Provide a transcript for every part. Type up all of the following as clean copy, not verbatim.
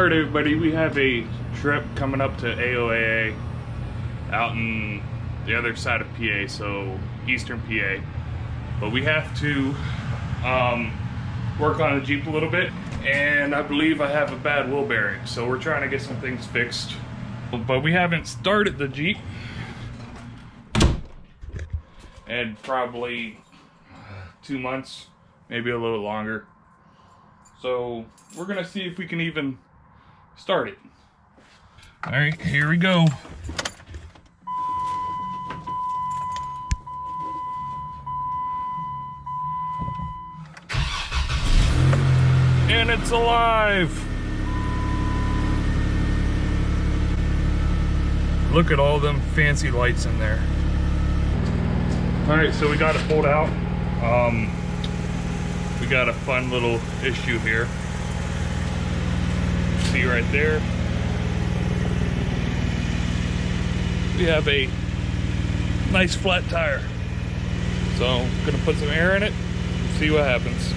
Alright everybody, we have a trip coming up to AOAA out in the other side of PA, so eastern PA. But we have to work on the Jeep a little bit, and I believe I have a bad wheel bearing, so we're trying to get some things fixed. But we haven't started the Jeep in probably 2 months, maybe a little longer. So we're gonna see if we can even start it. All right, here we go. And it's alive. Look at all them fancy lights in there. All right, so we got it pulled out. We got a fun little issue here. See right there, we have a nice flat tire. So I'm gonna put some air in it, see what happens.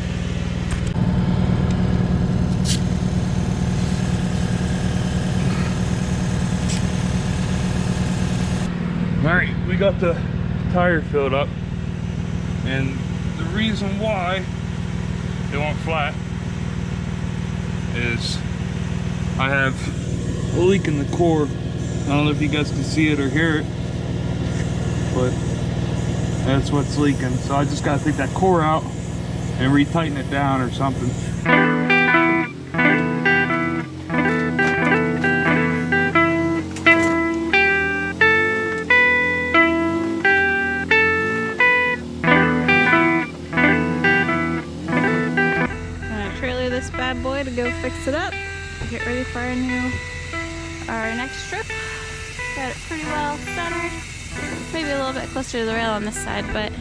All right, we got the tire filled up, and the reason why it went flat is I have a leak in the core. I don't know if you guys can see it or hear it, but that's what's leaking. So I just gotta take that core out and retighten it down or something. This bad boy to go fix it up, get ready for our next trip. Got it pretty well centered, maybe a little bit closer to the rail on this side, but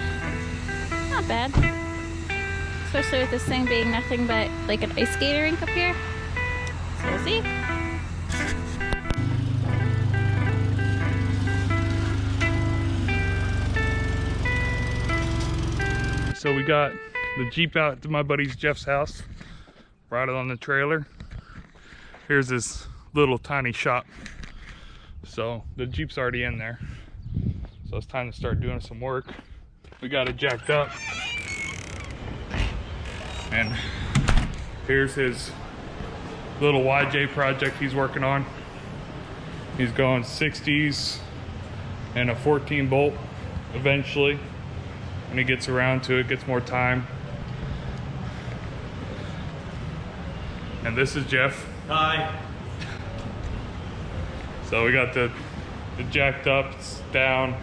not bad, especially with this thing being nothing but like an ice skating rink up here. So we'll see. So we got the Jeep out to my buddy Jeff's house. Brought it on the trailer. Here's this little tiny shop. So the Jeep's already in there. So it's time to start doing some work. We got it jacked up. And here's his little YJ project he's working on. He's going 60s and a 14 bolt eventually. When he gets around to it, gets more time. And this is Jeff. Hi. So we got the jacked up, it's down.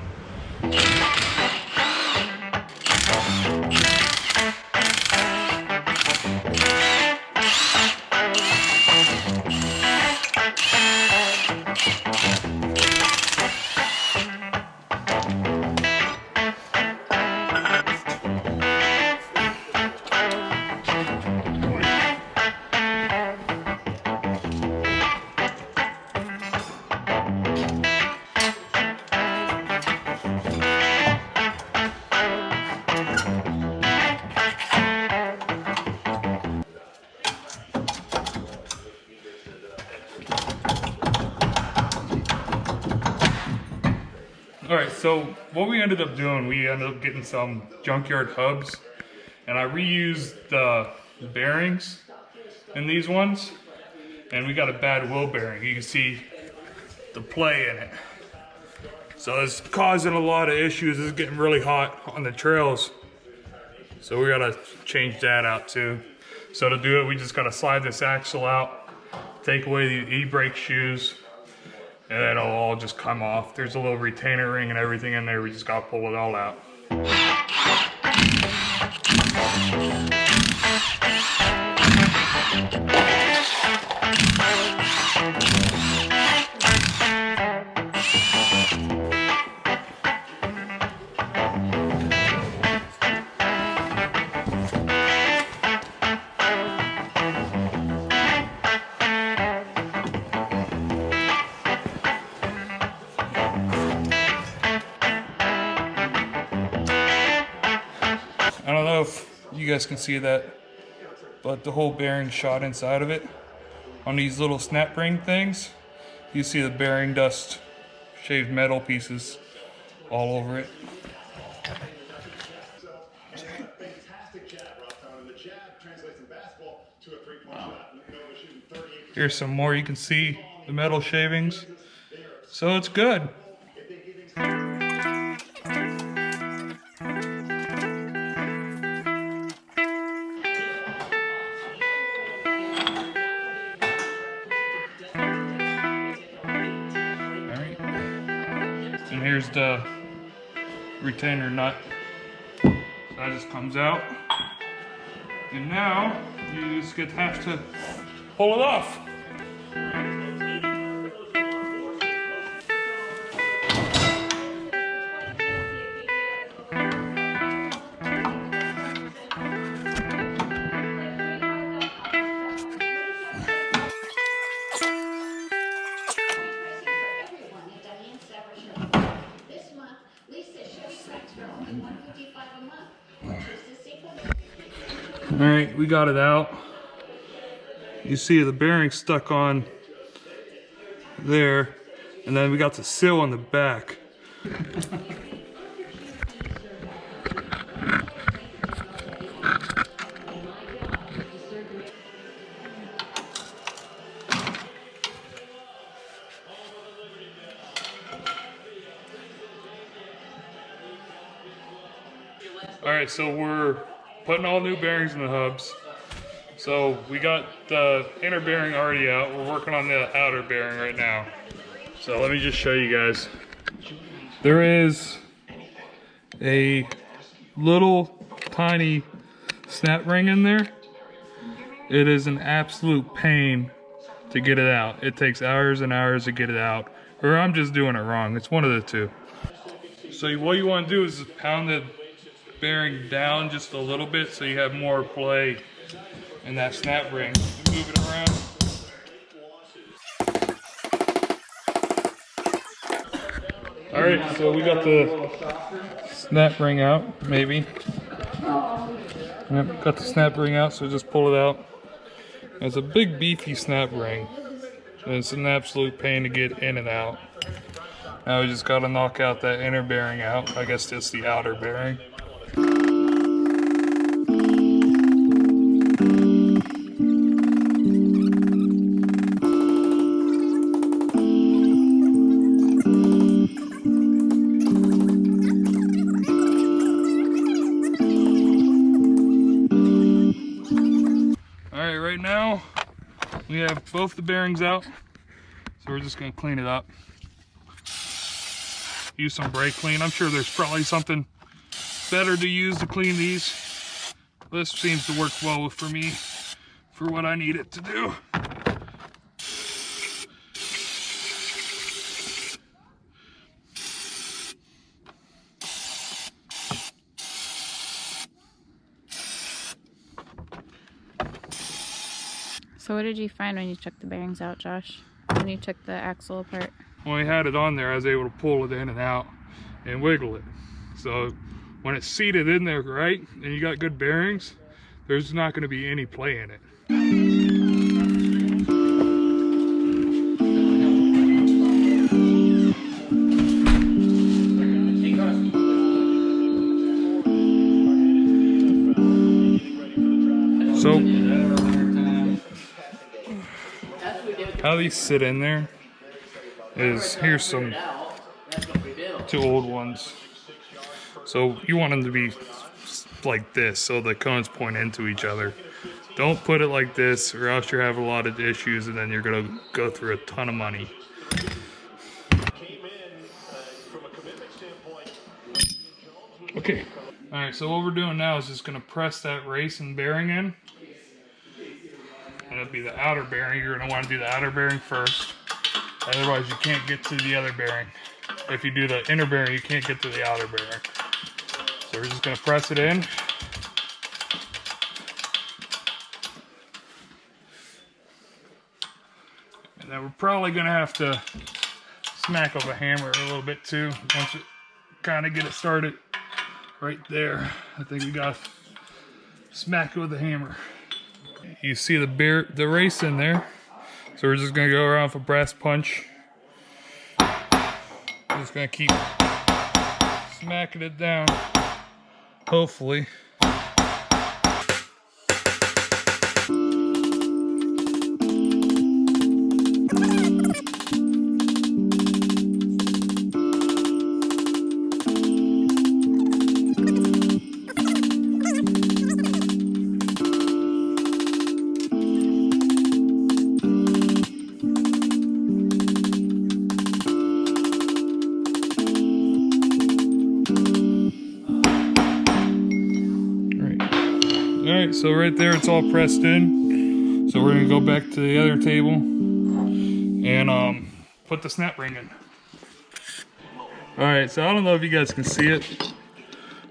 All right, so what we ended up doing, we ended up getting some junkyard hubs, and I reused the bearings in these ones, and we got a bad wheel bearing. You can see the play in it. So it's causing a lot of issues. It's getting really hot on the trails. So we gotta change that out too. So to do it, we just gotta slide this axle out, take away the e-brake shoes, and then it'll all just come off. There's a little retainer ring and everything in there. We just gotta pull it all out. I don't know if you guys can see that, but the whole bearing shot inside of it. on these little snap ring things, you see the bearing dust, shaved metal pieces all over it. Here's some more. You can see the metal shavings. So it's good. And here's the retainer nut. So that just comes out. And now you just have to pull it off. All right, we got it out. You see the bearing stuck on there, and then we got the seal on the back. All right, so we're putting all new bearings in the hubs. So we got the inner bearing already out. We're working on the outer bearing right now. So let me just show you guys. There is a little tiny snap ring in there. It is an absolute pain to get it out. It takes hours and hours to get it out. Or I'm just doing it wrong. It's one of the two. So what you want to do is just pound the bearing down just a little bit so you have more play in that snap ring. Move it around. All right, so we got the snap ring out, maybe. Yep, got the snap ring out, so just pull it out. It's a big beefy snap ring. And it's an absolute pain to get in and out. Now we just gotta knock out that inner bearing out. I guess just the outer bearing. Alright, right now we have both the bearings out, so we're just gonna clean it up. Use some brake clean. I'm sure there's probably something better to use to clean these. This seems to work well for me for what I need it to do. So what did you find when you took the bearings out, Josh? When you took the axle apart? When I had it on there, I was able to pull it in and out and wiggle it. So when it's seated in there right, and you got good bearings, there's not going to be any play in it. So how these sit in there is, here's some two old ones. So you want them to be like this, so the cones point into each other. Don't put it like this, or else you're having a lot of issues, and then you're gonna go through a ton of money. Okay. All right. So what we're doing now is just gonna press that racing bearing in. And it'll be the outer bearing. You're gonna want to do the outer bearing first. Otherwise, you can't get to the other bearing. If you do the inner bearing, you can't get to the outer bearing. So we're just gonna press it in. And then we're probably gonna have to smack with a hammer a little bit too. Once it kind of get it started right there. I think we gotta smack it with a hammer. You see the race in there. So we're just gonna go around with a brass punch. Just gonna keep smacking it down, hopefully. Alright, so right there it's all pressed in. So we're gonna go back to the other table and put the snap ring in. Alright, so I don't know if you guys can see it,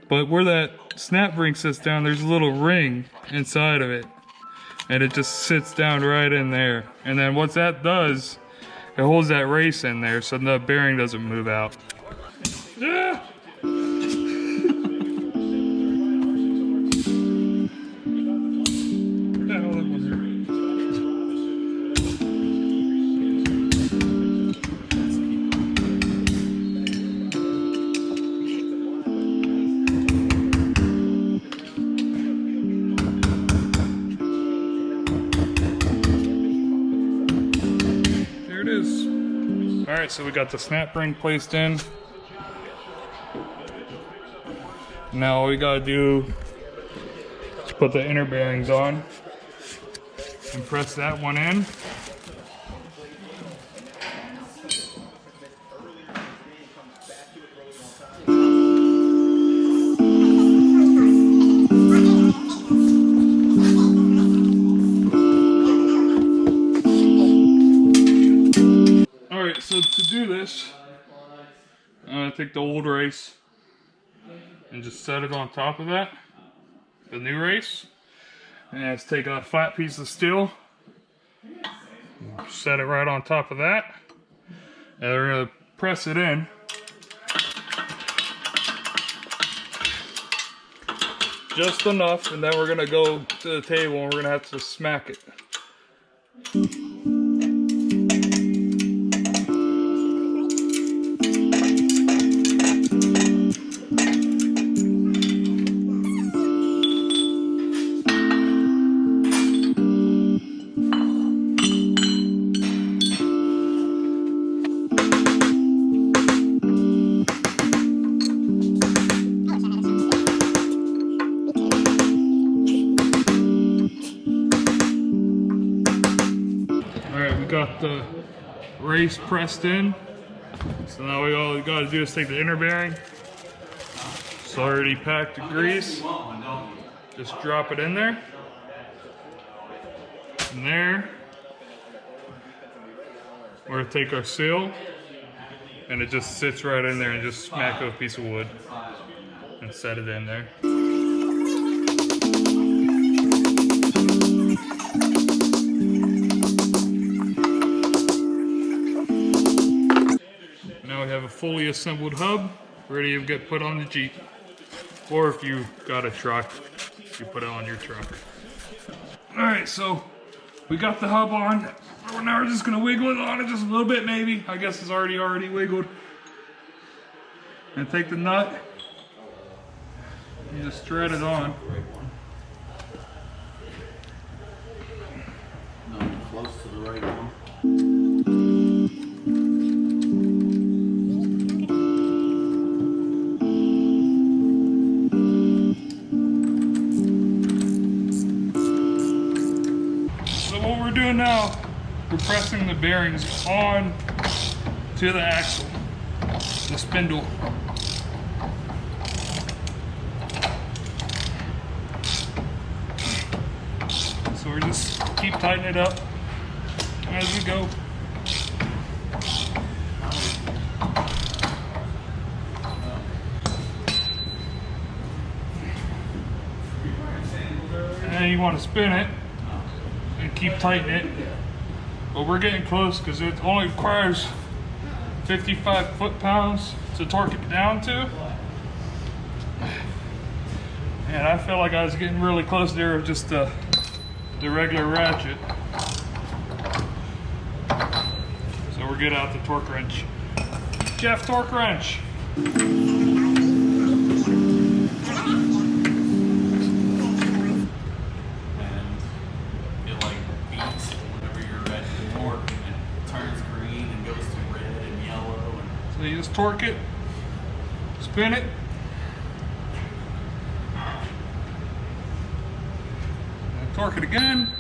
but where that snap ring sits down, there's a little ring inside of it. And it just sits down right in there. And then what that does, it holds that race in there so the bearing doesn't move out. Ah! Alright, so we got the snap ring placed in. Now all we gotta do is put the inner bearings on and press that one in. So to do this, I'm going to take the old race and just set it on top of that, the new race. And let's take a flat piece of steel, set it right on top of that, and we're going to press it in. Just enough, and then we're going to go to the table and we're going to have to smack it. Got the race pressed in, so now all we gotta do is take the inner bearing. It's already packed to grease. Just drop it in there. And there, we're gonna take our seal, and it just sits right in there and just smack a piece of wood and set it in there. Now we have a fully assembled hub ready to get put on the Jeep. Or if you got a truck, you put it on your truck. Alright, so we got the hub on. Now we're just gonna wiggle it on it just a little bit maybe. I guess it's already wiggled. And take the nut and just thread it on. No, close to the right one. Now we're pressing the bearings on to the axle, the spindle. So we're just keep tightening it up as we go. And then you want to spin it and keep tightening it, but we're getting close because it only requires 55 foot-pounds to torque it down to. And I felt like I was getting really close there with just the regular ratchet. we're good out the torque wrench. Jeff, torque wrench. So you just torque it, spin it, and torque it again.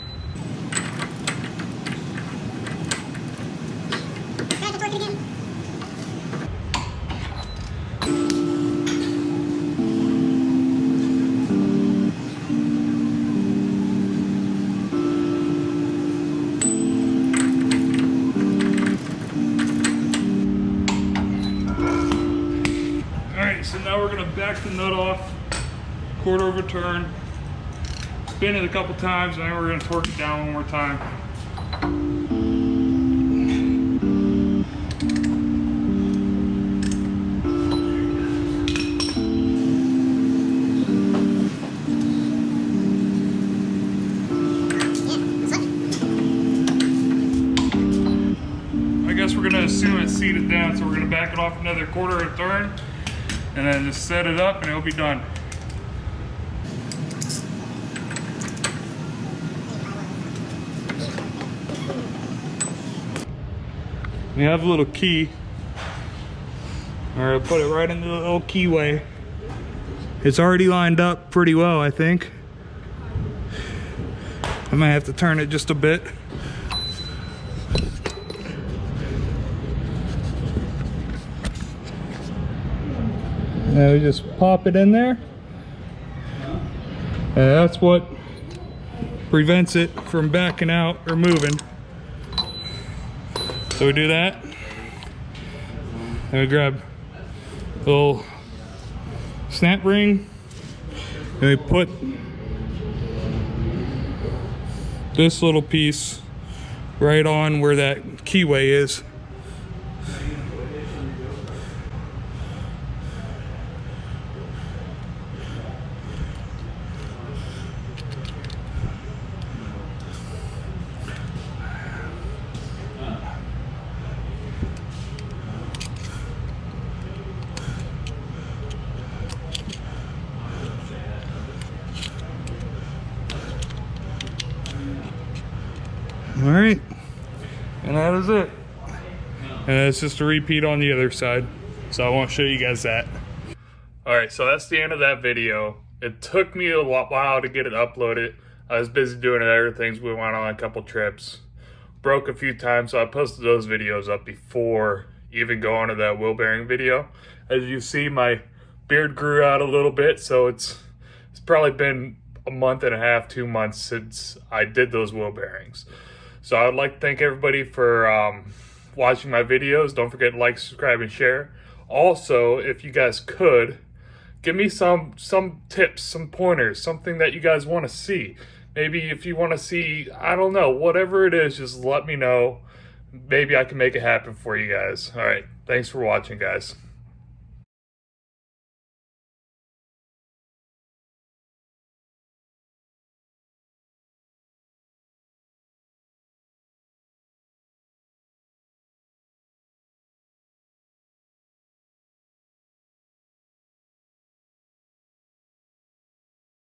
So now we're going to back the nut off, quarter of a turn, spin it a couple times, and then we're going to torque it down one more time. I guess we're going to assume it's seated down, so we're going to back it off another quarter of a turn. And then just set it up and it'll be done. We have a little key. Alright, I'll put it right into the little keyway. It's already lined up pretty well, I think. I might have to turn it just a bit. And we just pop it in there. And that's what prevents it from backing out or moving. So we do that. And we grab a little snap ring. And we put this little piece right on where that keyway is. All right, and that is it. And it's just a repeat on the other side, so I won't show you guys that. All right, so that's the end of that video. It took me a while to get it uploaded. I was busy doing other things. We went on a couple trips, broke a few times, so I posted those videos up before even going to that wheel bearing video. As you see, my beard grew out a little bit, so it's probably been a month and a half, 2 months since I did those wheel bearings. So I would like to thank everybody for watching my videos. Don't forget to like, subscribe, and share. Also, if you guys could, give me some tips, some pointers, something that you guys want to see. Maybe if you want to see, I don't know, whatever it is, just let me know. Maybe I can make it happen for you guys. All right, thanks for watching, guys.